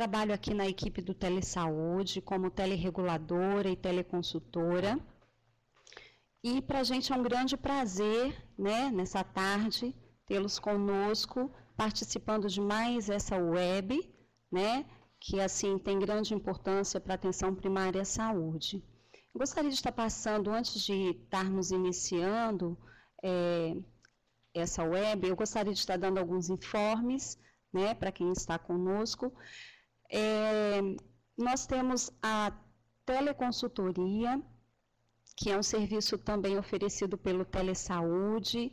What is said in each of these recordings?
trabalho aqui na equipe do Telesaúde como telereguladora e teleconsultora. E para a gente é um grande prazer, né, nessa tarde, tê-los conosco, participando de mais essa web, né, que assim tem grande importância para a atenção primária à saúde. Eu gostaria de estar passando, antes de estarmos iniciando essa web, eu gostaria de estar dando alguns informes, né, para quem está conosco. Nós temos a teleconsultoria, que é um serviço também oferecido pelo Telesaúde,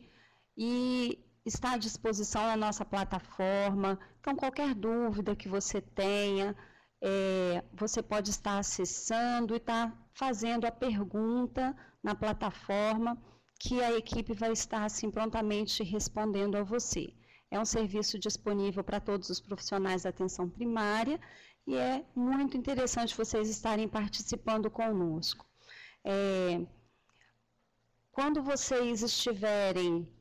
e está à disposição na nossa plataforma. Então, qualquer dúvida que você tenha, você pode estar acessando e estar fazendo a pergunta na plataforma, que a equipe vai estar assim prontamente respondendo a você. É um serviço disponível para todos os profissionais da atenção primária e é muito interessante vocês estarem participando conosco. Quando vocês estiverem,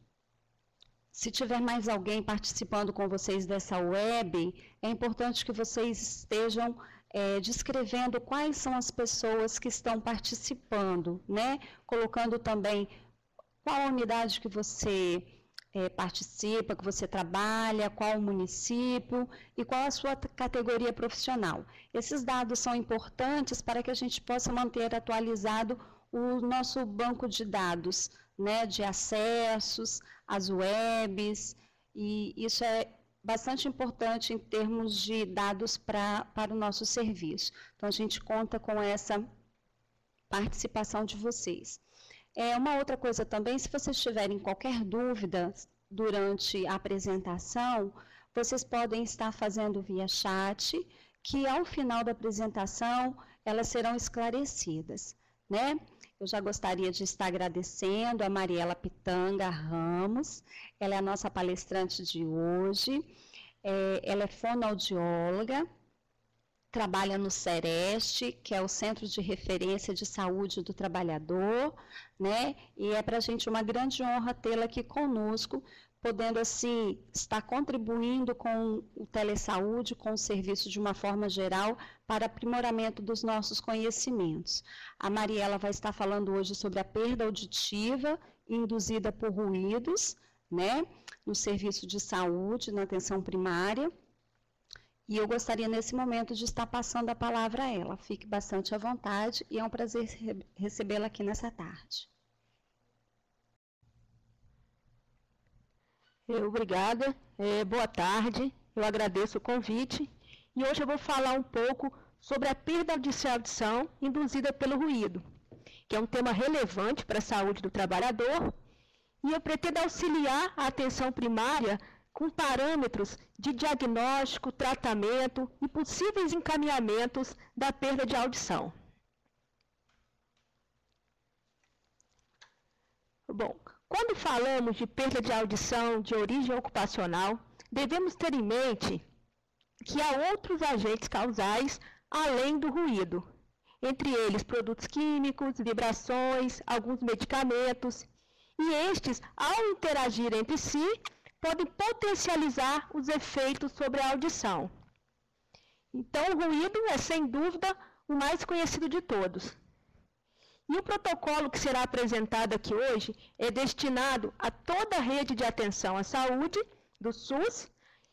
se tiver mais alguém participando com vocês dessa web, é importante que vocês estejam descrevendo quais são as pessoas que estão participando, né? Colocando também qual a unidade que você participa, que você trabalha, qual o município e qual a sua categoria profissional. Esses dados são importantes para que a gente possa manter atualizado o nosso banco de dados, né, de acessos às webs, e isso é bastante importante em termos de dados para o nosso serviço. Então, a gente conta com essa participação de vocês. Uma outra coisa também, se vocês tiverem qualquer dúvida durante a apresentação, vocês podem estar fazendo via chat, que ao final da apresentação elas serão esclarecidas, né? Eu já gostaria de estar agradecendo a Mariela Pitanga Ramos, ela é a nossa palestrante de hoje, ela é fonoaudióloga, trabalha no CEREST, que é o Centro de Referência de Saúde do Trabalhador, né? E é para a gente uma grande honra tê-la aqui conosco, podendo, assim, estar contribuindo com o Telesaúde, com o serviço de uma forma geral, para aprimoramento dos nossos conhecimentos. A Mariela vai estar falando hoje sobre a perda auditiva induzida por ruídos, né? No serviço de saúde, na atenção primária. E eu gostaria, nesse momento, de estar passando a palavra a ela. Fique bastante à vontade e é um prazer recebê-la aqui nessa tarde. Obrigada, boa tarde, eu agradeço o convite. E hoje eu vou falar um pouco sobre a perda de audição induzida pelo ruído, que é um tema relevante para a saúde do trabalhador, e eu pretendo auxiliar a atenção primária com parâmetros de diagnóstico, tratamento e possíveis encaminhamentos da perda de audição. Bom, quando falamos de perda de audição de origem ocupacional, devemos ter em mente que há outros agentes causais além do ruído, entre eles produtos químicos, vibrações, alguns medicamentos, e estes, ao interagir entre si, podem potencializar os efeitos sobre a audição. Então, o ruído é, sem dúvida, o mais conhecido de todos. E o protocolo que será apresentado aqui hoje é destinado a toda a rede de atenção à saúde do SUS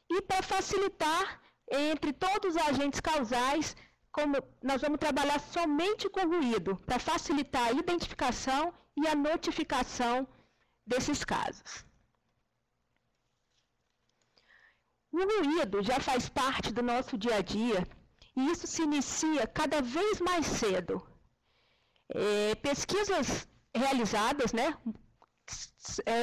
e para facilitar entre todos os agentes causais, como nós vamos trabalhar somente com ruído, para facilitar a identificação e a notificação desses casos. O ruído já faz parte do nosso dia a dia e isso se inicia cada vez mais cedo. Pesquisas realizadas, né,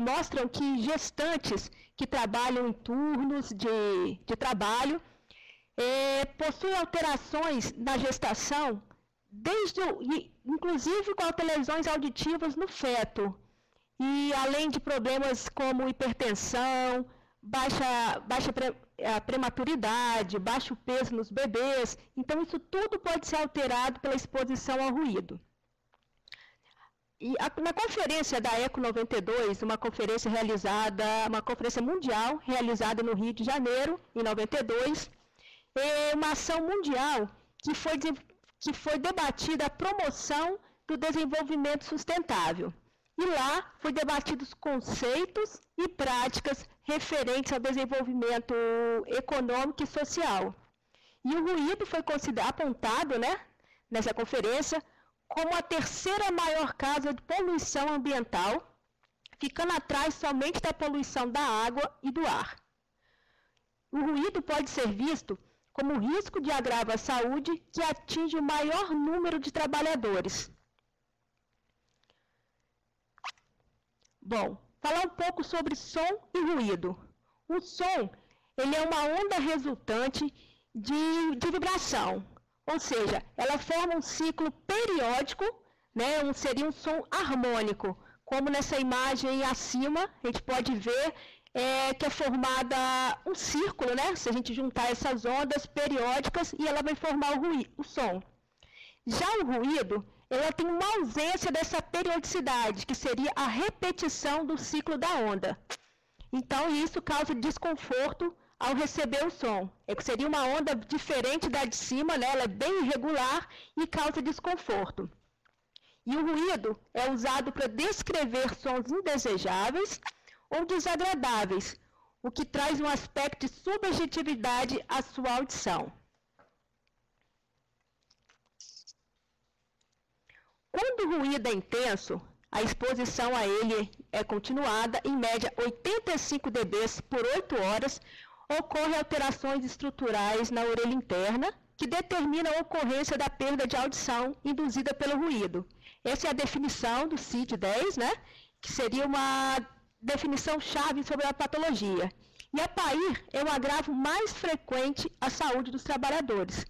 mostram que gestantes que trabalham em turnos de trabalho possuem alterações na gestação, inclusive com lesões auditivas no feto, e além de problemas como hipertensão, baixa prematuridade, baixo peso nos bebês. Então, isso tudo pode ser alterado pela exposição ao ruído. E na conferência da ECO 92, uma conferência mundial, realizada no Rio de Janeiro, em 92, uma ação mundial que foi debatida a promoção do desenvolvimento sustentável. E lá foi debatidos conceitos e práticas referentes ao desenvolvimento econômico e social. E o ruído foi apontado, né, nessa conferência como a terceira maior causa de poluição ambiental, ficando atrás somente da poluição da água e do ar. O ruído pode ser visto como risco de agravo à saúde que atinge o maior número de trabalhadores. Bom, falar um pouco sobre som e ruído. O som, ele é uma onda resultante de vibração, ou seja, ela forma um ciclo periódico, né, seria um som harmônico, como nessa imagem acima, a gente pode ver que é formada um círculo, né, se a gente juntar essas ondas periódicas e ela vai formar o som. Já o ruído, ela tem uma ausência dessa periodicidade, que seria a repetição do ciclo da onda. Então, isso causa desconforto ao receber o som. Seria uma onda diferente da de cima, né? Ela é bem irregular e causa desconforto. E o ruído é usado para descrever sons indesejáveis ou desagradáveis, o que traz um aspecto de subjetividade à sua audição. Quando o ruído é intenso, a exposição a ele é continuada, em média 85 dB por 8 horas, ocorrem alterações estruturais na orelha interna, que determinam a ocorrência da perda de audição induzida pelo ruído. Essa é a definição do CID-10, né? Que seria uma definição chave sobre a patologia. E a PAIR é o agravo mais frequente à saúde dos trabalhadores,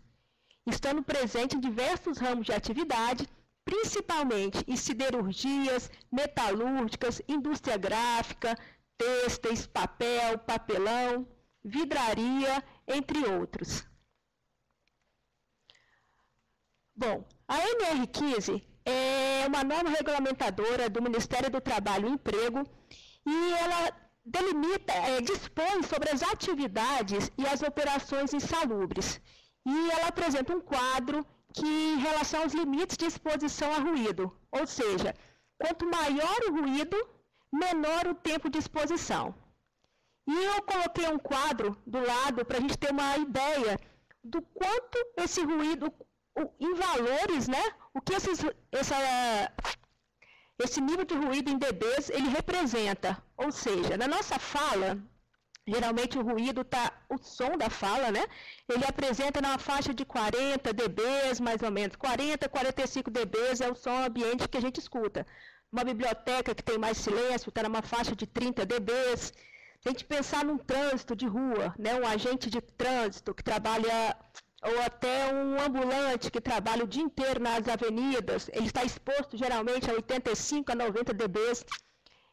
estando presente em diversos ramos de atividade, principalmente em siderurgias, metalúrgicas, indústria gráfica, têxteis, papel, papelão, vidraria, entre outros. Bom, a NR15 é uma norma regulamentadora do Ministério do Trabalho e Emprego e ela dispõe sobre as atividades e as operações insalubres. E ela apresenta um quadro que em relação aos limites de exposição a ruído, ou seja, quanto maior o ruído, menor o tempo de exposição. E eu coloquei um quadro do lado para a gente ter uma ideia do quanto esse ruído, em valores, né, o que esse nível de ruído em dBs ele representa. Ou seja, na nossa fala, geralmente o ruído o som da fala, né? Ele apresenta numa faixa de 40 dBs, mais ou menos. 40, 45 dBs é o som ambiente que a gente escuta. Uma biblioteca que tem mais silêncio está numa faixa de 30 dBs. Se a gente pensar num trânsito de rua, né? Um agente de trânsito que trabalha, ou até um ambulante que trabalha o dia inteiro nas avenidas, ele está exposto geralmente a 85 a 90 dBs.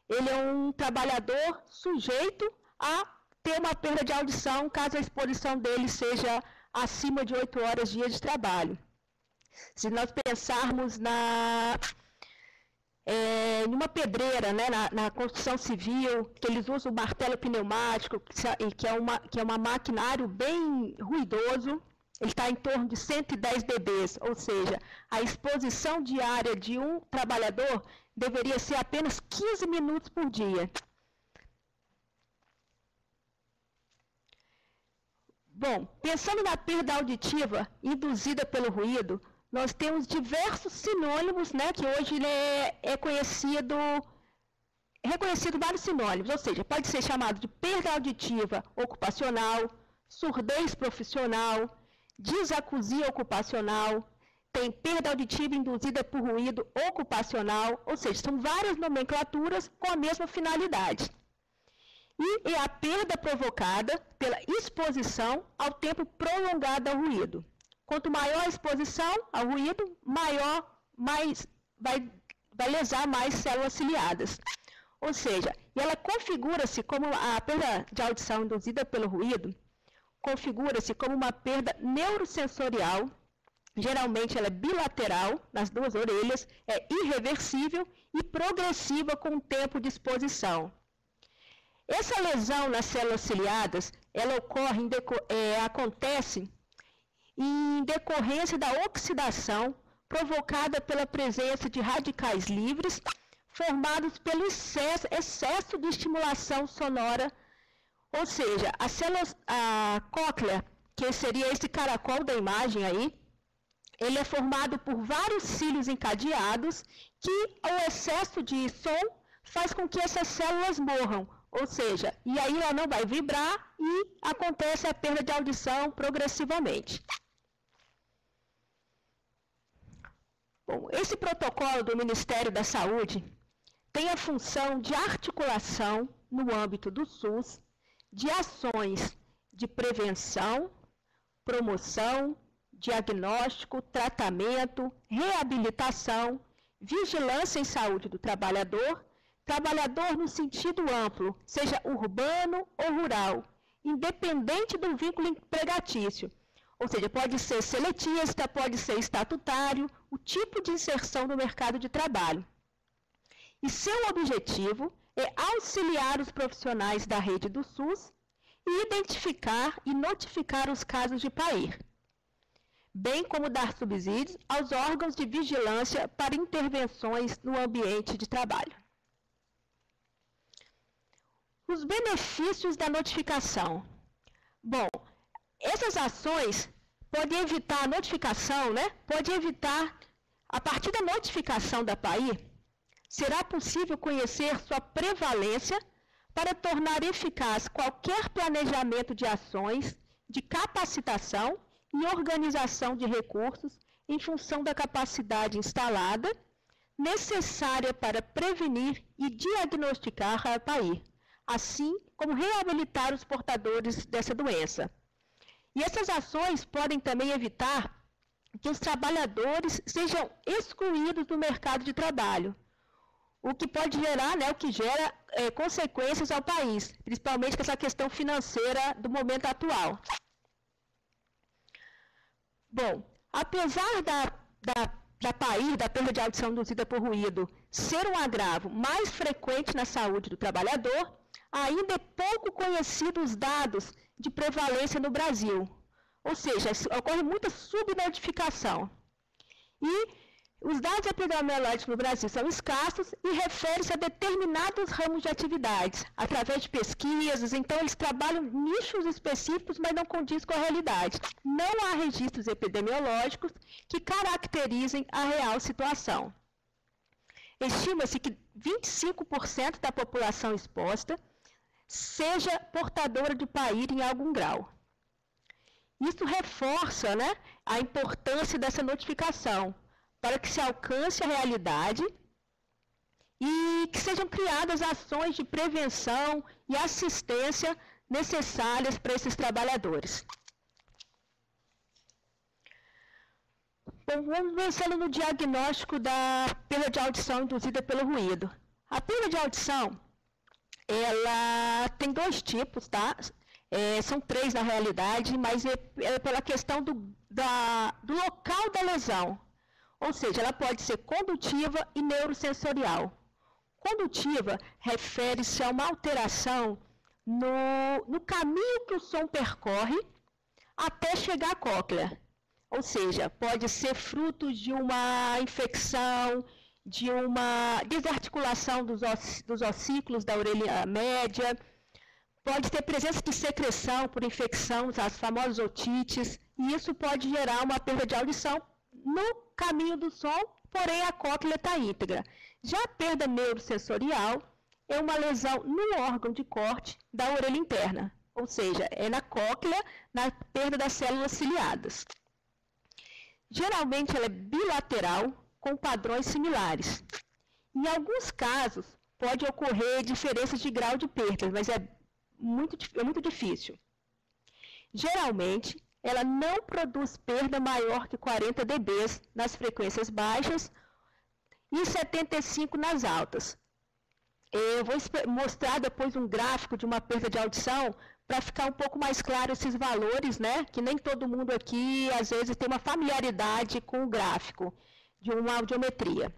Ele é um trabalhador sujeito a ter uma perda de audição caso a exposição dele seja acima de 8 horas dia de trabalho. Se nós pensarmos numa pedreira, né, na construção civil, que eles usam o martelo pneumático, que é um maquinário bem ruidoso, ele está em torno de 110 dBs, ou seja, a exposição diária de um trabalhador deveria ser apenas 15 minutos por dia. Bom, pensando na perda auditiva induzida pelo ruído, nós temos diversos sinônimos, né, que hoje ele reconhecido vários sinônimos, ou seja, pode ser chamado de perda auditiva ocupacional, surdez profissional, disacusia ocupacional, tem perda auditiva induzida por ruído ocupacional, ou seja, são várias nomenclaturas com a mesma finalidade. E é a perda provocada pela exposição ao tempo prolongado ao ruído. Quanto maior a exposição ao ruído, vai lesar mais células ciliadas. Ou seja, ela configura-se como a perda de audição induzida pelo ruído, configura-se como uma perda neurosensorial, geralmente ela é bilateral, nas duas orelhas, é irreversível e progressiva com o tempo de exposição. Essa lesão nas células ciliadas, ela acontece em decorrência da oxidação provocada pela presença de radicais livres formados pelo excesso de estimulação sonora, ou seja, a cóclea, que seria esse caracol da imagem aí, ele é formado por vários cílios encadeados que o excesso de som faz com que essas células morram, ou seja, e aí ela não vai vibrar e acontece a perda de audição progressivamente. Bom, esse protocolo do Ministério da Saúde tem a função de articulação no âmbito do SUS de ações de prevenção, promoção, diagnóstico, tratamento, reabilitação, vigilância em saúde do trabalhador, trabalhador no sentido amplo, seja urbano ou rural, independente do vínculo empregatício, ou seja, pode ser seletista, pode ser estatutário, o tipo de inserção no mercado de trabalho. E seu objetivo é auxiliar os profissionais da rede do SUS e identificar e notificar os casos de PAIR, bem como dar subsídios aos órgãos de vigilância para intervenções no ambiente de trabalho. Os benefícios da notificação. Bom, essas ações podem evitar a notificação, Pode evitar, a partir da notificação da PAIR, será possível conhecer sua prevalência para tornar eficaz qualquer planejamento de ações de capacitação e organização de recursos em função da capacidade instalada necessária para prevenir e diagnosticar a PAIR, assim como reabilitar os portadores dessa doença. E essas ações podem também evitar que os trabalhadores sejam excluídos do mercado de trabalho, o que pode gerar, o que gera consequências ao país, principalmente com essa questão financeira do momento atual. Bom, apesar da PAIR, da perda de audição induzida por ruído, ser um agravo mais frequente na saúde do trabalhador, ainda é pouco conhecido os dados de prevalência no Brasil. Ou seja, ocorre muita subnotificação. E os dados epidemiológicos no Brasil são escassos e referem-se a determinados ramos de atividades, através de pesquisas, então eles trabalham nichos específicos, mas não condiz com a realidade. Não há registros epidemiológicos que caracterizem a real situação. Estima-se que 25% da população exposta seja portadora de PAIR em algum grau. Isso reforça, a importância dessa notificação, para que se alcance a realidade e que sejam criadas ações de prevenção e assistência necessárias para esses trabalhadores. Bom, vamos pensando no diagnóstico da perda de audição induzida pelo ruído. A perda de audição, ela tem dois tipos, tá? São três na realidade, mas é pela questão do local da lesão. Ou seja, ela pode ser condutiva e neurosensorial. Condutiva refere-se a uma alteração no caminho que o som percorre até chegar à cóclea. Ou seja, pode ser fruto de uma infecção, de uma desarticulação dos ossículos da orelha média, pode ter presença de secreção por infecção, as famosas otites, e isso pode gerar uma perda de audição no caminho do som, porém a cóclea está íntegra. Já a perda neurosensorial é uma lesão no órgão de corte da orelha interna, ou seja, é na cóclea, na perda das células ciliadas. Geralmente ela é bilateral, com padrões similares. Em alguns casos, pode ocorrer diferenças de grau de perda, mas é muito difícil. Geralmente, ela não produz perda maior que 40 dB nas frequências baixas e 75 nas altas. Eu vou mostrar depois um gráfico de uma perda de audição para ficar um pouco mais claro esses valores, que nem todo mundo aqui, às vezes, tem uma familiaridade com o gráfico de uma audiometria.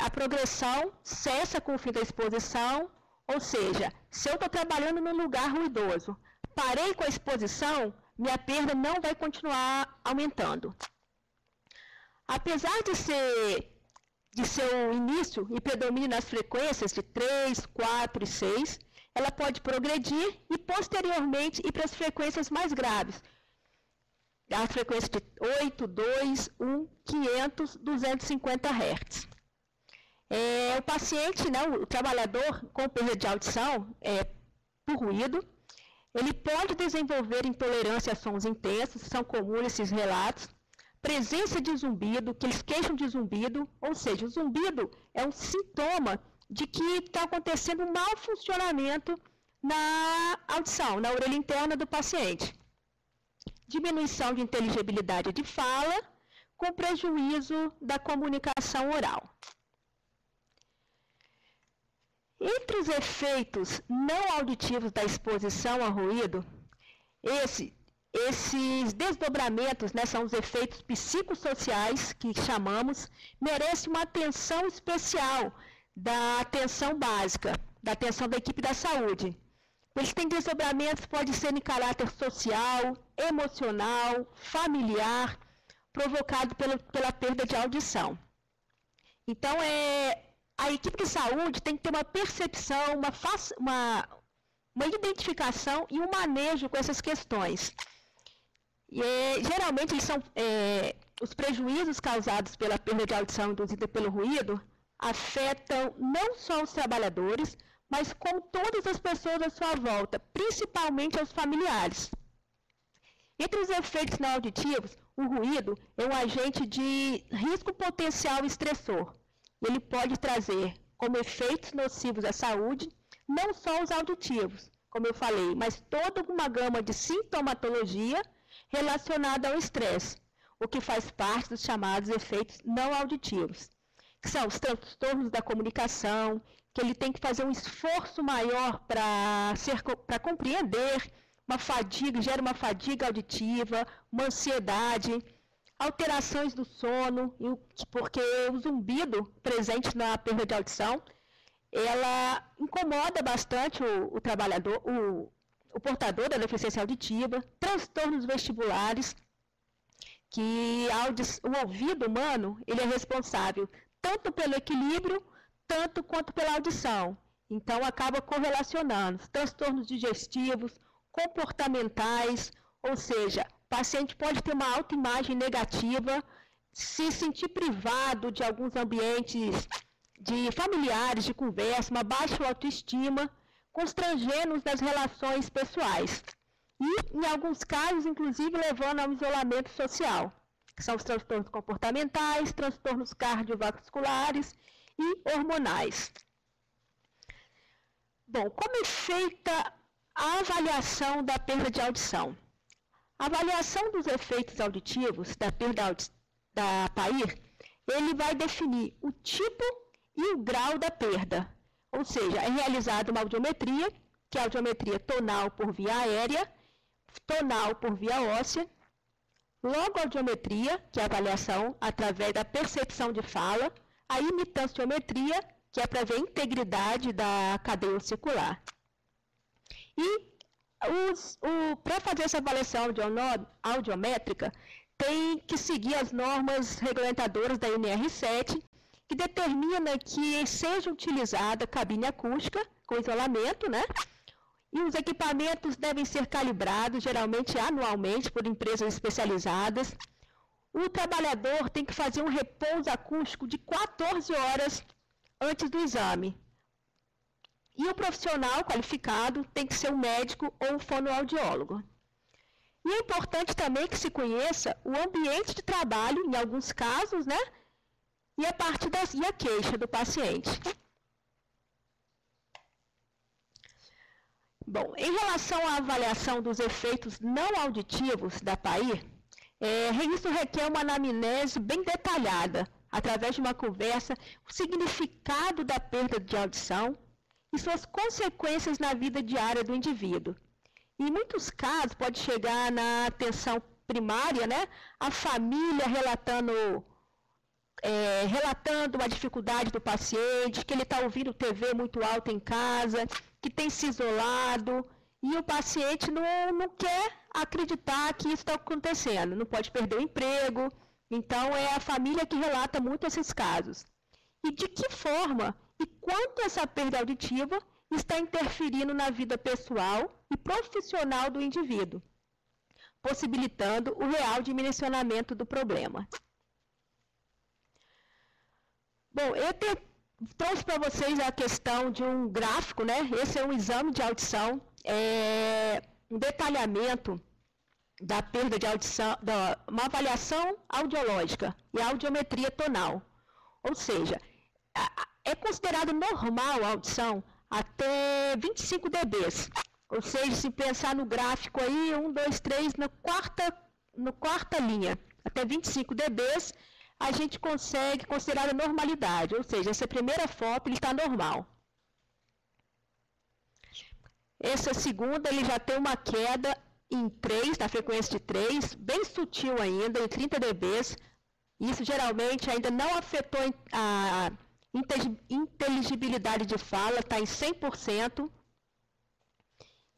A progressão cessa com o fim da exposição, ou seja, se eu estou trabalhando num lugar ruidoso, parei com a exposição, minha perda não vai continuar aumentando. Apesar de seu início e predomínio nas frequências de 3, 4 e 6, ela pode progredir e posteriormente ir para as frequências mais graves. As frequências de 8, 2, 1, 500, 250 Hz. O paciente, né, o trabalhador com perda de audição por ruído, ele pode desenvolver intolerância a sons intensos, são comuns esses relatos, presença de zumbido, que eles queixam de zumbido, ou seja, o zumbido é um sintoma de que está acontecendo um mau funcionamento na audição, na orelha interna do paciente. Diminuição de inteligibilidade de fala, com prejuízo da comunicação oral. Entre os efeitos não auditivos da exposição a ruído, esses desdobramentos, né, são os efeitos psicossociais que chamamos, merecem uma atenção especial da atenção básica, da atenção da equipe da saúde. Eles têm desdobramentos, pode ser em caráter social, emocional, familiar, provocado pela perda de audição. Então, a equipe de saúde tem que ter uma percepção, uma identificação e um manejo com essas questões. Geralmente, os prejuízos causados pela perda de audição induzida pelo ruído afetam não só os trabalhadores, mas com todas as pessoas à sua volta, principalmente aos familiares. Entre os efeitos não auditivos, o ruído é um agente de risco potencial estressor. Ele pode trazer como efeitos nocivos à saúde, não só os auditivos, como eu falei, mas toda uma gama de sintomatologia relacionada ao estresse, o que faz parte dos chamados efeitos não auditivos, que são os transtornos da comunicação, que ele tem que fazer um esforço maior para compreender, gera uma fadiga auditiva, uma ansiedade, alterações do sono, porque o zumbido presente na perda de audição, ela incomoda bastante o trabalhador, o portador da deficiência auditiva, transtornos vestibulares, que o ouvido humano ele é responsável tanto pelo equilíbrio, tanto quanto pela audição. Então, acaba correlacionando transtornos digestivos, comportamentais, ou seja, o paciente pode ter uma autoimagem negativa, se sentir privado de alguns ambientes de familiares, de conversa, uma baixa autoestima, constrangendo-os nas relações pessoais. E, em alguns casos, inclusive, levando ao isolamento social, que são os transtornos comportamentais, transtornos cardiovasculares e hormonais. Bom, como é feita a avaliação da perda de audição? A avaliação dos efeitos auditivos da perda da PAIR, ele vai definir o tipo e o grau da perda. Ou seja, é realizada uma audiometria, que é a audiometria tonal por via aérea, tonal por via óssea, logoaudiometria, que é a avaliação através da percepção de fala, a imitanciometria, que é para ver a integridade da cadeia ossicular. E para fazer essa avaliação audiométrica, tem que seguir as normas regulamentadoras da NR7, que determina que seja utilizada cabine acústica com isolamento, né? E os equipamentos devem ser calibrados, geralmente anualmente, por empresas especializadas. O trabalhador tem que fazer um repouso acústico de 14 horas antes do exame. E o profissional qualificado tem que ser um médico ou um fonoaudiólogo. E é importante também que se conheça o ambiente de trabalho, em alguns casos, né? E a queixa do paciente. Bom, em relação à avaliação dos efeitos não auditivos da PAIR, isso requer uma anamnese bem detalhada, através de uma conversa, o significado da perda de audição e suas consequências na vida diária do indivíduo. Em muitos casos, pode chegar na atenção primária, né, a família relatando uma dificuldade do paciente, que ele está ouvindo TV muito alta em casa, que tem se isolado, e o paciente não quer acreditar que isso está acontecendo, não pode perder o emprego. Então, é a família que relata muito esses casos. E de que forma e quanto essa perda auditiva está interferindo na vida pessoal e profissional do indivíduo, possibilitando o real dimensionamento do problema. Bom, eu trouxe para vocês a questão de um gráfico, né? Esse é um exame de audição, um detalhamento da perda de audição, uma avaliação audiológica e audiometria tonal. Ou seja, é considerado normal a audição até 25 dBs. Ou seja, se pensar no gráfico aí, 1, 2, 3, na quarta linha, até 25 dBs, a gente consegue considerar a normalidade. Ou seja, essa primeira foto está normal. Essa segunda, ele já tem uma queda em 3, na frequência de 3, bem sutil ainda, em 30 dBs. Isso geralmente ainda não afetou a inteligibilidade de fala, está em 100%.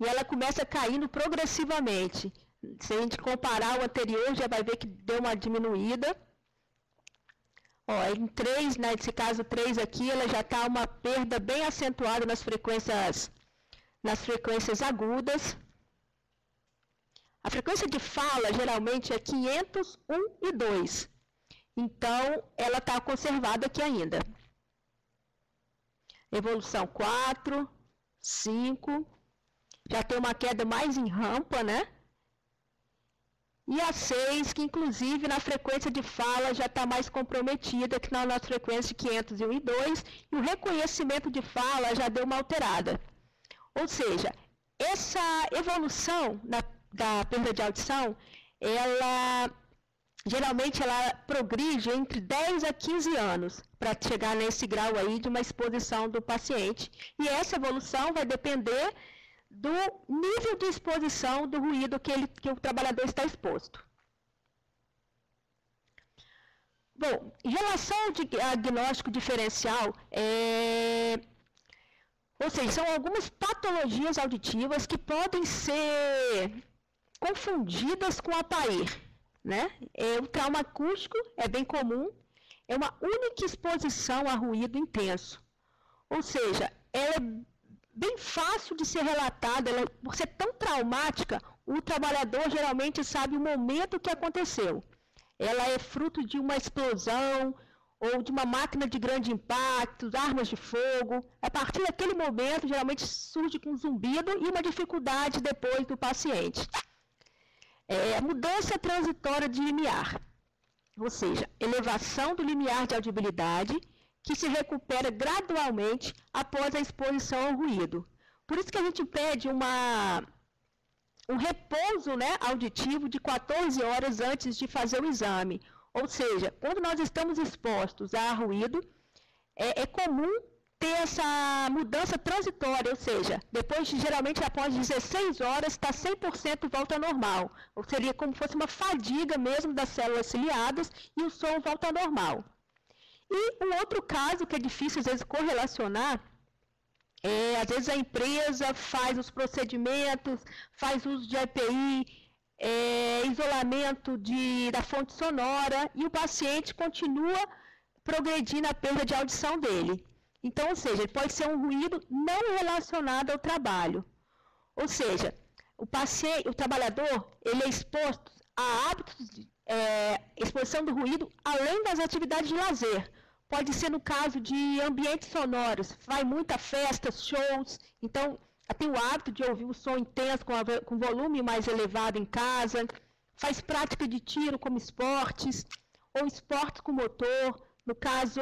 E ela começa caindo progressivamente. Se a gente comparar o anterior, já vai ver que deu uma diminuída. Ó, em 3, nesse caso 3 aqui, ela já está uma perda bem acentuada nas frequências agudas. A frequência de fala geralmente é 500, 1 e 2. Então, ela está conservada aqui ainda. Evolução 4, 5. Já tem uma queda mais em rampa, né? E a 6, que inclusive na frequência de fala já está mais comprometida que na nossa frequência de 501 e 2. E o reconhecimento de fala já deu uma alterada. Ou seja, essa evolução da perda de audição, geralmente ela progride entre 10 a 15 anos para chegar nesse grau aí de uma exposição do paciente. E essa evolução vai depender do nível de exposição do ruído que o trabalhador está exposto. Bom, em relação ao diagnóstico diferencial, ou seja, são algumas patologias auditivas que podem ser confundidas com a PAIR, né? O trauma acústico é bem comum, é uma única exposição a ruído intenso. Ou seja, ela é bem fácil de ser relatada, por ser tão traumática, o trabalhador geralmente sabe o momento que aconteceu. Ela é fruto de uma explosão ou de uma máquina de grande impacto, armas de fogo. A partir daquele momento, geralmente surge com um zumbido e uma dificuldade depois do paciente. A mudança transitória de limiar, ou seja, elevação do limiar de audibilidade, que se recupera gradualmente após a exposição ao ruído. Por isso que a gente pede um repouso, né, auditivo de 14 horas antes de fazer o exame. Ou seja, quando nós estamos expostos a ruído, é comum ter essa mudança transitória, ou seja, geralmente após 16 horas está 100% volta ao normal. Ou seria como se fosse uma fadiga mesmo das células ciliadas e o som volta ao normal. E um outro caso que é difícil às vezes correlacionar, às vezes a empresa faz os procedimentos, faz uso de EPI, isolamento da fonte sonora e o paciente continua progredindo a perda de audição dele. Então, ou seja, pode ser um ruído não relacionado ao trabalho. Ou seja, o trabalhador ele é exposto a hábitos exposição do ruído além das atividades de lazer. Pode ser no caso de ambientes sonoros, vai muito a festas, shows, então tem o hábito de ouvir o som intenso com volume mais elevado em casa, faz prática de tiro como esportes, ou esportes com motor, no caso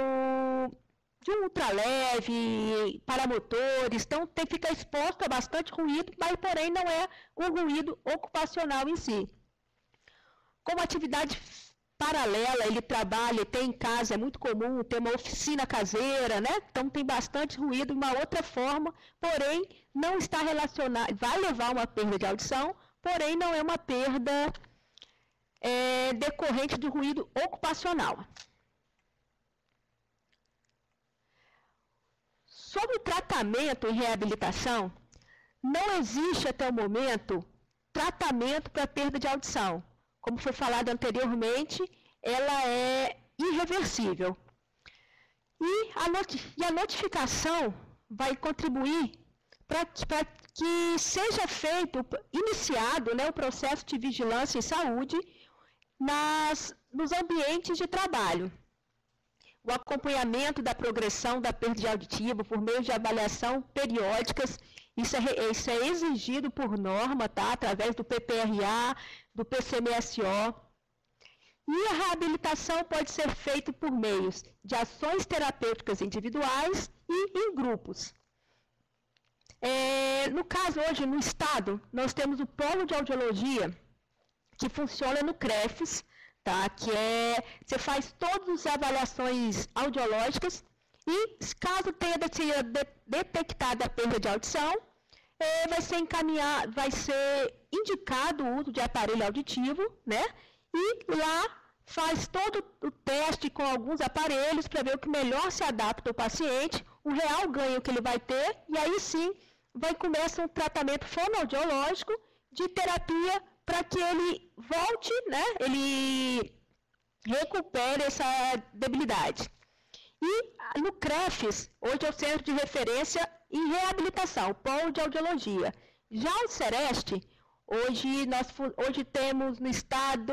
de um ultraleve, paramotores, então fica exposto a bastante ruído, mas porém não é um ruído ocupacional em si. Como atividade paralela, ele trabalha, tem em casa, é muito comum ter uma oficina caseira, né? Então tem bastante ruído de uma outra forma, porém não está relacionado, vai levar uma perda de audição, porém não é uma perda decorrente do ruído ocupacional. Sobre o tratamento e reabilitação, não existe até o momento tratamento para perda de audição. Como foi falado anteriormente, ela é irreversível. E a notificação vai contribuir para que seja iniciado, né, o processo de vigilância em saúde nos ambientes de trabalho. O acompanhamento da progressão da perda auditiva por meio de avaliação periódicas, isso é exigido por norma, tá? Através do PPRA, do PCMSO. E a reabilitação pode ser feita por meios de ações terapêuticas individuais e em grupos. No caso, hoje, no Estado, nós temos o Polo de Audiologia, que funciona no CREFES, tá? Que você faz todas as avaliações audiológicas e, caso tenha detectada a perda de audição, vai ser indicado o uso de aparelho auditivo, né? E lá faz todo o teste com alguns aparelhos para ver o que melhor se adapta ao paciente, o real ganho que ele vai ter, e aí sim começa um tratamento fonoaudiológico de terapia para que ele volte, né? Ele recupere essa debilidade. E no CREFES, hoje é o Centro de Referência em Reabilitação, Polo de Audiologia. Já o Sereste, hoje temos no estado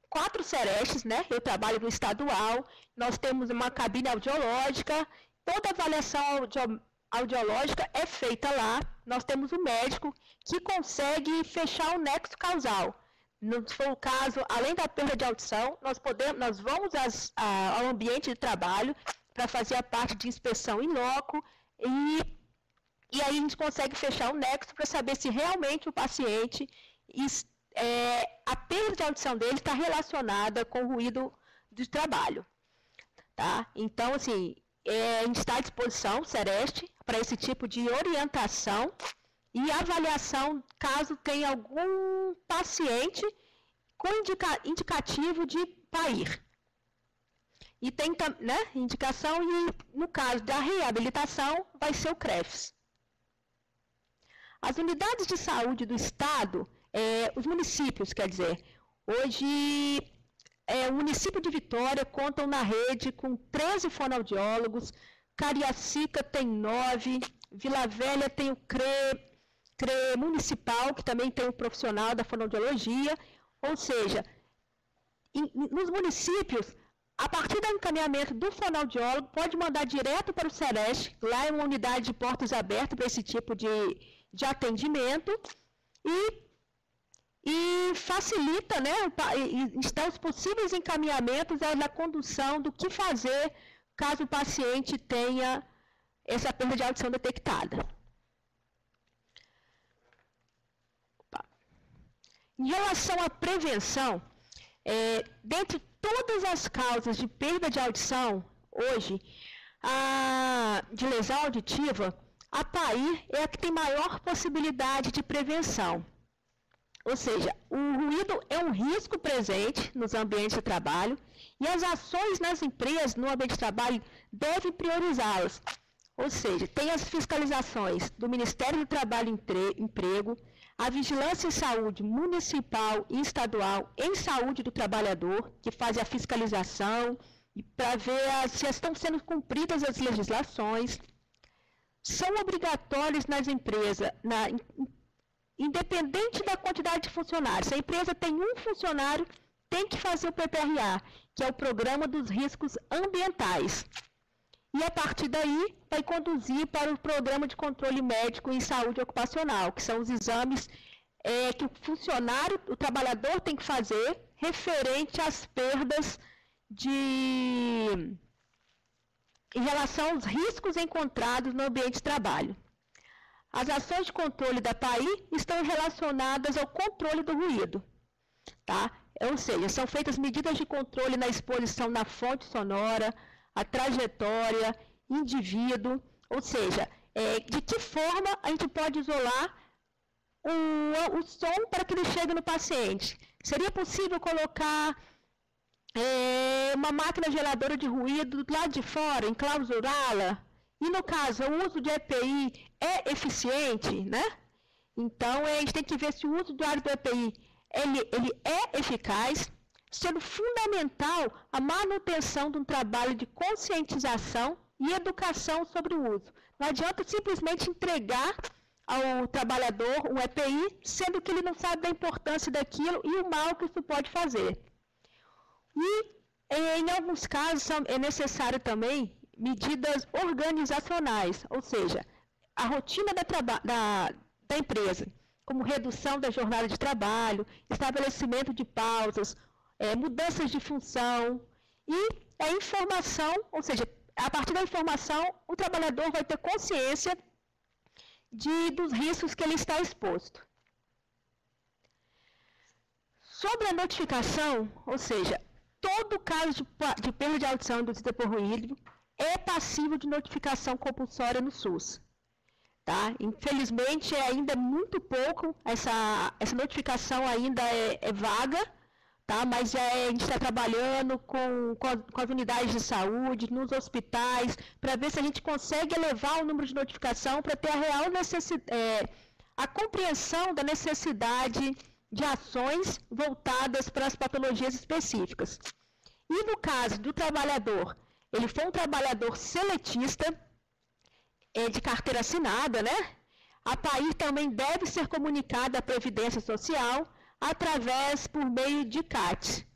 quatro Serestes, né? Eu trabalho no estadual, nós temos uma cabine audiológica, toda avaliação audiológica é feita lá, nós temos um médico que consegue fechar o nexo causal. Se for o caso, além da perda de audição, nós vamos ao ambiente de trabalho para fazer a parte de inspeção in loco e aí a gente consegue fechar o nexo para saber se realmente o paciente, a perda de audição dele está relacionada com o ruído de trabalho. Tá? Então, assim, a gente está à disposição, Sereste, para esse tipo de orientação e avaliação caso tenha algum paciente com indicativo de PAIR. E tem, né, indicação e, no caso da reabilitação, vai ser o CREFES. As unidades de saúde do Estado, os municípios, quer dizer, hoje o município de Vitória contam na rede com 13 fonoaudiólogos, Cariacica tem 9, Vila Velha tem o CRE municipal, que também tem um profissional da fonoaudiologia, ou seja, nos municípios, a partir do encaminhamento do fonoaudiólogo, pode mandar direto para o Sereste, lá é uma unidade de portas abertas para esse tipo de atendimento, e facilita, né, está os possíveis encaminhamentos na condução do que fazer caso o paciente tenha essa perda de audição detectada. Em relação à prevenção, dentre todas as causas de perda de audição, hoje, de lesão auditiva, a PAIR é a que tem maior possibilidade de prevenção. Ou seja, o ruído é um risco presente nos ambientes de trabalho e as ações nas empresas, no ambiente de trabalho, devem priorizá-las. Ou seja, tem as fiscalizações do Ministério do Trabalho e Emprego, a vigilância em saúde municipal e estadual em saúde do trabalhador, que faz a fiscalização para ver se estão sendo cumpridas as legislações. São obrigatórios nas empresas, independente da quantidade de funcionários. Se a empresa tem um funcionário, tem que fazer o PPRA, que é o Programa dos Riscos Ambientais. E a partir daí, vai conduzir para o Programa de Controle Médico em Saúde Ocupacional, que são os exames que o trabalhador tem que fazer referente às perdas em relação aos riscos encontrados no ambiente de trabalho. As ações de controle da PAI estão relacionadas ao controle do ruído, tá? Ou seja, são feitas medidas de controle na exposição na fonte sonora, a trajetória, indivíduo, ou seja, de que forma a gente pode isolar o som para que ele chegue no paciente. Seria possível colocar uma máquina geradora de ruído do lado de fora, enclausurá-la E no caso, o uso de EPI é eficiente, né? Então, a gente tem que ver se o uso diário do EPI ele é eficaz, sendo fundamental a manutenção de um trabalho de conscientização e educação sobre o uso. Não adianta simplesmente entregar ao trabalhador um EPI, sendo que ele não sabe da importância daquilo e o mal que isso pode fazer. E, em alguns casos, é necessário também medidas organizacionais, ou seja, a rotina da empresa, como redução da jornada de trabalho, estabelecimento de pausas, mudanças de função e a informação, ou seja, a partir da informação, o trabalhador vai ter consciência dos riscos que ele está exposto. Sobre a notificação, ou seja, todo caso de perda de audição induzida por ruído é passível de notificação compulsória no SUS. Tá? Infelizmente, ainda é muito pouco, essa notificação ainda é vaga, tá? Mas a gente está trabalhando com as unidades de saúde, nos hospitais, para ver se a gente consegue elevar o número de notificação para ter a real a compreensão da necessidade de ações voltadas para as patologias específicas. E no caso do trabalhador, ele for um trabalhador seletista, de carteira assinada, né? A PAI também deve ser comunicada à Previdência Social através por meio de CAT.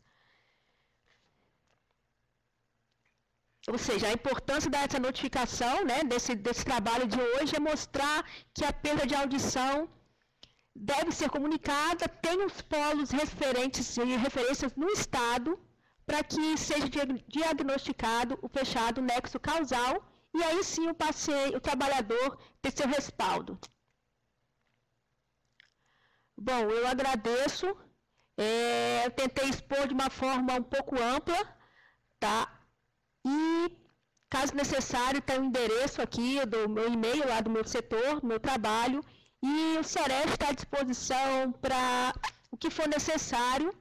Ou seja, a importância dessa notificação, né, desse trabalho de hoje é mostrar que a perda de audição deve ser comunicada, tem os polos referências no Estado, para que seja diagnosticado o fechado nexo causal, e aí sim o trabalhador ter seu respaldo. Bom, eu agradeço, eu tentei expor de uma forma um pouco ampla, tá? E, caso necessário, tem o endereço aqui do meu e-mail lá do meu setor, do meu trabalho, e o Sereste está à disposição para o que for necessário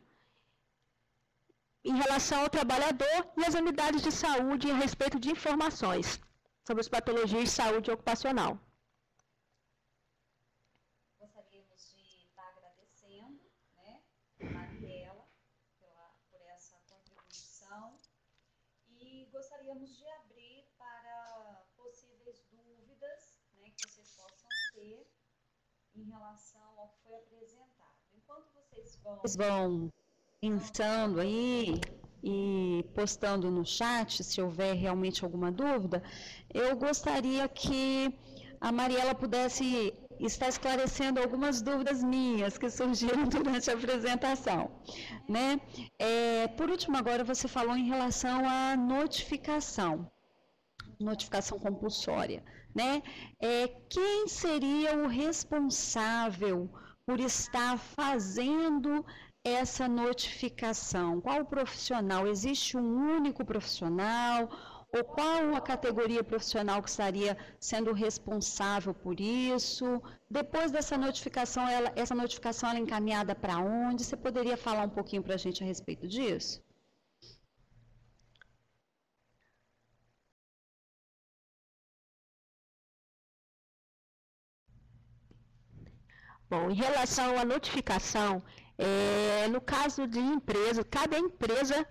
em relação ao trabalhador e às unidades de saúde a respeito de informações sobre as patologias de saúde ocupacional. Gostaríamos de estar agradecendo, né, Mariela, por essa contribuição, e gostaríamos de abrir para possíveis dúvidas, né, que vocês possam ter em relação ao que foi apresentado. Enquanto vocês vão pensando aí e postando no chat, se houver realmente alguma dúvida, eu gostaria que a Mariela pudesse estar esclarecendo algumas dúvidas minhas que surgiram durante a apresentação, né? Por último, agora você falou em relação à notificação compulsória, né? Quem seria o responsável por estar fazendo essa notificação? Qual profissional? Existe um único profissional? Ou qual a categoria profissional que estaria sendo responsável por isso? Depois dessa notificação, essa notificação é encaminhada para onde? Você poderia falar um pouquinho para a gente a respeito disso? Bom, em relação à notificação, no caso de empresa, cabe à empresa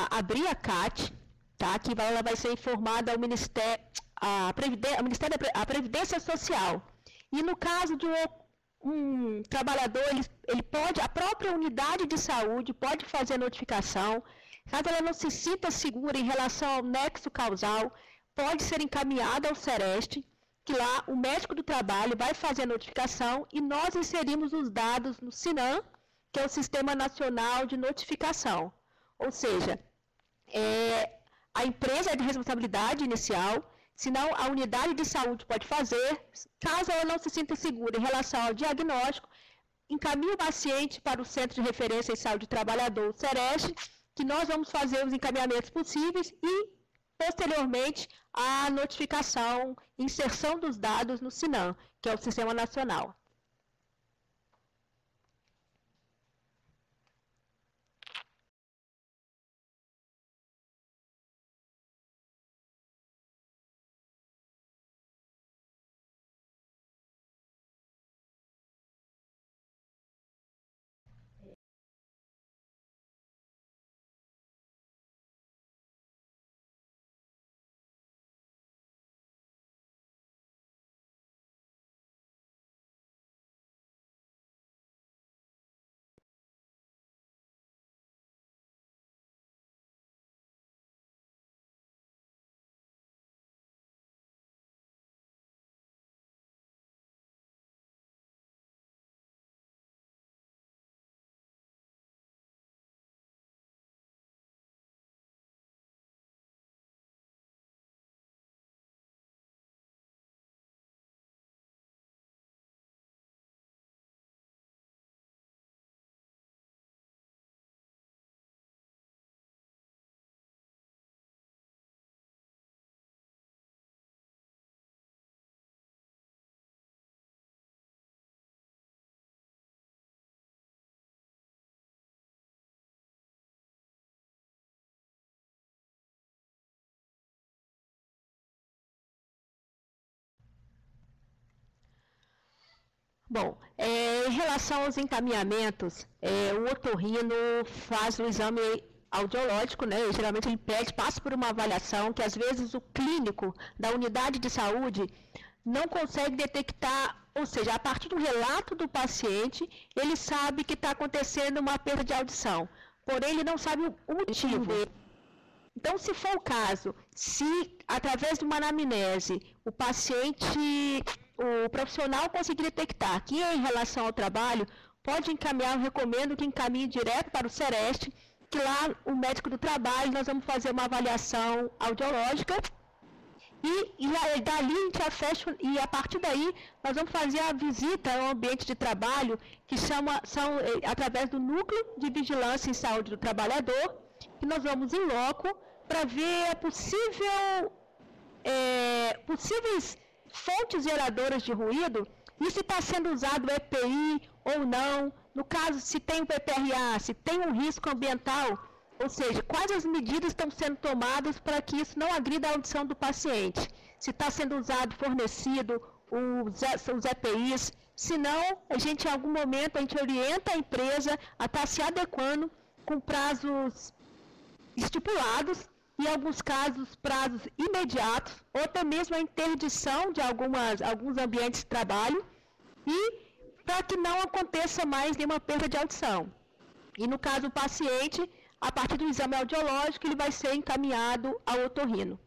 abrir a CAT, tá? Que ela vai ser informada ao Ministério, à Previdência Social. E no caso de um trabalhador, ele pode, a própria unidade de saúde pode fazer a notificação. Caso ela não se sinta segura em relação ao nexo causal, pode ser encaminhada ao Sereste, que lá o médico do trabalho vai fazer a notificação e nós inserimos os dados no SINAM, que é o Sistema Nacional de Notificação. Ou seja, a empresa é de responsabilidade inicial, senão a unidade de saúde pode fazer. Caso ela não se sinta segura em relação ao diagnóstico, encaminhe o paciente para o Centro de Referência em Saúde do Trabalhador, o Sereste, que nós vamos fazer os encaminhamentos possíveis e, posteriormente, a notificação, inserção dos dados no SINAM, que é o Sistema Nacional. Bom, em relação aos encaminhamentos, o otorrino faz o exame audiológico, né? Geralmente ele passa por uma avaliação que às vezes o clínico da unidade de saúde não consegue detectar, ou seja, a partir do relato do paciente, ele sabe que está acontecendo uma perda de audição, porém ele não sabe o motivo. Então, se for o caso, se através de uma anamnese o profissional conseguir detectar que é em relação ao trabalho, pode encaminhar, eu recomendo que encaminhe direto para o Sereste, que lá o médico do trabalho, nós vamos fazer uma avaliação audiológica e dali a gente fecha, e a partir daí nós vamos fazer a visita ao ambiente de trabalho, que são através do Núcleo de Vigilância em Saúde do Trabalhador, que nós vamos em loco para ver possíveis fontes geradoras de ruído e se está sendo usado o EPI ou não, no caso se tem o PPRA, se tem um risco ambiental, ou seja, quais as medidas estão sendo tomadas para que isso não agrida a audição do paciente, se está sendo usado, fornecido os EPIs, se não, a gente em algum momento a gente orienta a empresa a estar se adequando com prazos estipulados, em alguns casos prazos imediatos, ou até mesmo a interdição de alguns ambientes de trabalho, e para que não aconteça mais nenhuma perda de audição. E no caso do paciente, a partir do exame audiológico, ele vai ser encaminhado ao otorrino.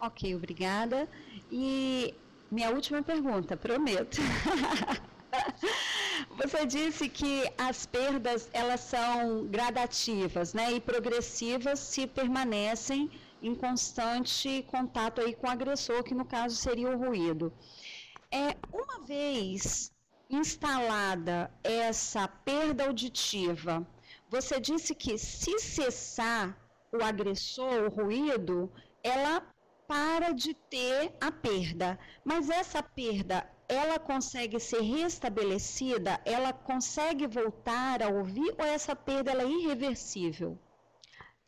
Ok, obrigada. E minha última pergunta, prometo. Você disse que as perdas, elas são gradativas, né, e progressivas se permanecem em constante contato aí com o agressor, que no caso seria o ruído. Uma vez instalada essa perda auditiva, você disse que se cessar o agressor, o ruído, ela para de ter a perda. Mas essa perda, ela consegue ser restabelecida? Ela consegue voltar a ouvir ou essa perda ela é irreversível?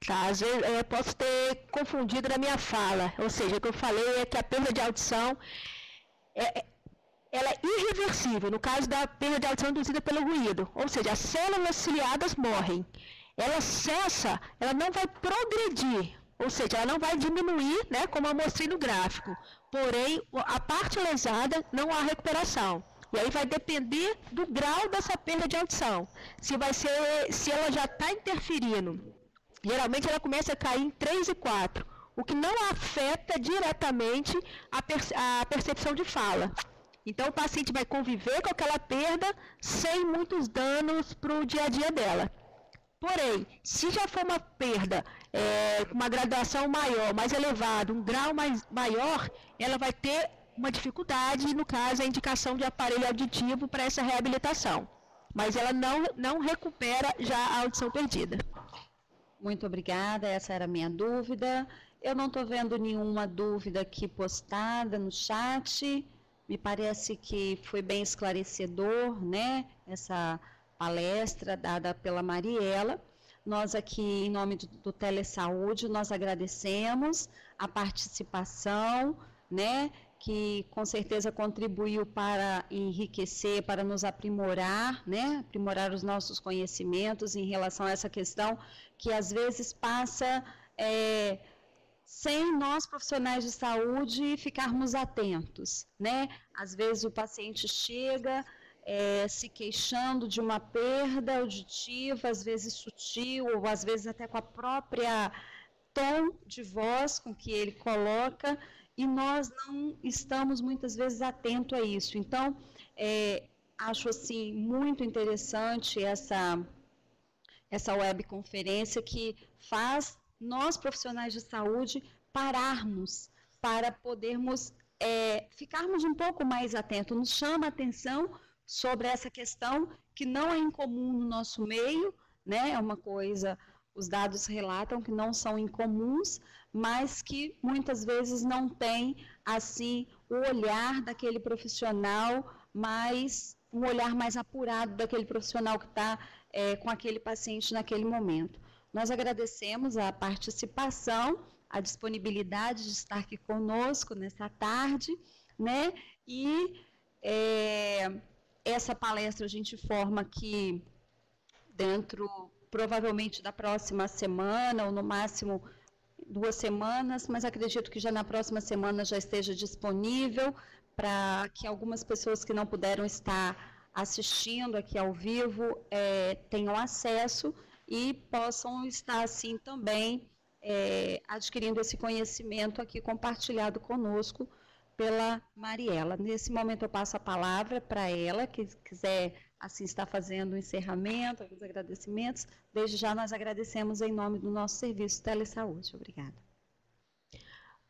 Tá, às vezes eu posso ter confundido na minha fala, ou seja, o que eu falei é que a perda de audição ela é irreversível, no caso da perda de audição induzida pelo ruído, ou seja, as células ciliadas morrem, ela cessa, ela não vai progredir, ou seja, ela não vai diminuir, né, como eu mostrei no gráfico, porém, a parte lesada não há recuperação. E aí vai depender do grau dessa perda de audição. Se ela já está interferindo, geralmente ela começa a cair em 3 e 4, o que não afeta diretamente a percepção de fala. Então, o paciente vai conviver com aquela perda sem muitos danos para o dia a dia dela. Porém, se já for uma perda com uma graduação maior, mais elevada, um grau maior, ela vai ter uma dificuldade, no caso, a indicação de aparelho auditivo para essa reabilitação. Mas ela não recupera já a audição perdida. Muito obrigada, essa era a minha dúvida. Eu não estou vendo nenhuma dúvida aqui postada no chat. Me parece que foi bem esclarecedor, né, essa palestra dada pela Mariela. Nós aqui, em nome do Telesaúde, nós agradecemos a participação, né, que com certeza contribuiu para enriquecer, para nos aprimorar, né, aprimorar os nossos conhecimentos em relação a essa questão que às vezes passa sem nós profissionais de saúde ficarmos atentos, né? Às vezes o paciente chega se queixando de uma perda auditiva, às vezes sutil, ou às vezes até com a própria tom de voz com que ele coloca, e nós não estamos muitas vezes atentos a isso. Então, acho assim muito interessante essa webconferência que faz nós profissionais de saúde pararmos para podermos ficarmos um pouco mais atentos. Nos chama a atenção sobre essa questão que não é incomum no nosso meio, né? É uma coisa, os dados relatam que não são incomuns, mas que muitas vezes não tem, assim, o olhar daquele profissional um olhar mais apurado daquele profissional que está com aquele paciente naquele momento. Nós agradecemos a participação, a disponibilidade de estar aqui conosco nessa tarde, né? E essa palestra a gente informa que dentro, provavelmente, da próxima semana, ou no máximo 2 semanas, mas acredito que já na próxima semana já esteja disponível para que algumas pessoas que não puderam estar assistindo aqui ao vivo tenham acesso e possam estar, assim, também adquirindo esse conhecimento aqui compartilhado conosco pela Mariela. Nesse momento eu passo a palavra para ela, que quiser assim estar fazendo o encerramento, os agradecimentos. Desde já nós agradecemos em nome do nosso serviço Telesaúde. Obrigada.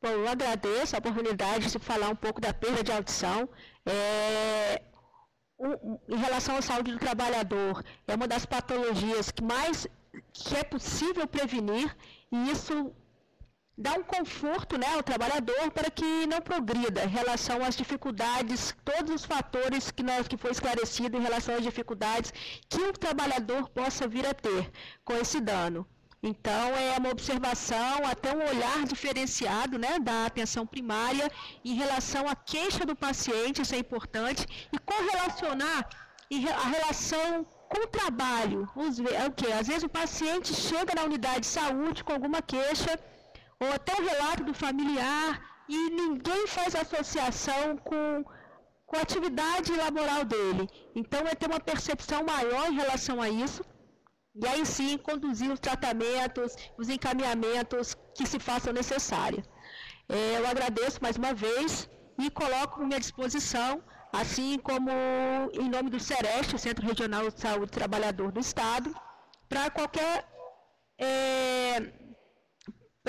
Bom, eu agradeço a oportunidade de falar um pouco da perda de audição. Em relação à saúde do trabalhador, é uma das patologias que é possível prevenir, e isso dá um conforto, né, ao trabalhador para que não progrida em relação às dificuldades, todos os fatores que foi esclarecido em relação às dificuldades que o trabalhador possa vir a ter com esse dano. Então, é uma observação, até um olhar diferenciado, né, da atenção primária em relação à queixa do paciente, isso é importante, e correlacionar a relação com o trabalho. Às vezes o paciente chega na unidade de saúde com alguma queixa, ou até o relato do familiar, e ninguém faz associação com a atividade laboral dele. Então, é ter uma percepção maior em relação a isso, e aí sim conduzir os tratamentos, os encaminhamentos que se façam necessários. Eu agradeço mais uma vez e coloco à minha disposição, assim como em nome do CEREST, o Centro Regional de Saúde do Trabalhador do Estado, para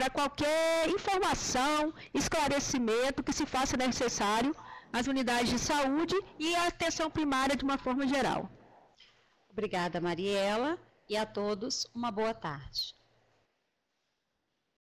qualquer informação, esclarecimento que se faça necessário às unidades de saúde e à atenção primária de uma forma geral. Obrigada, Mariela, e a todos uma boa tarde.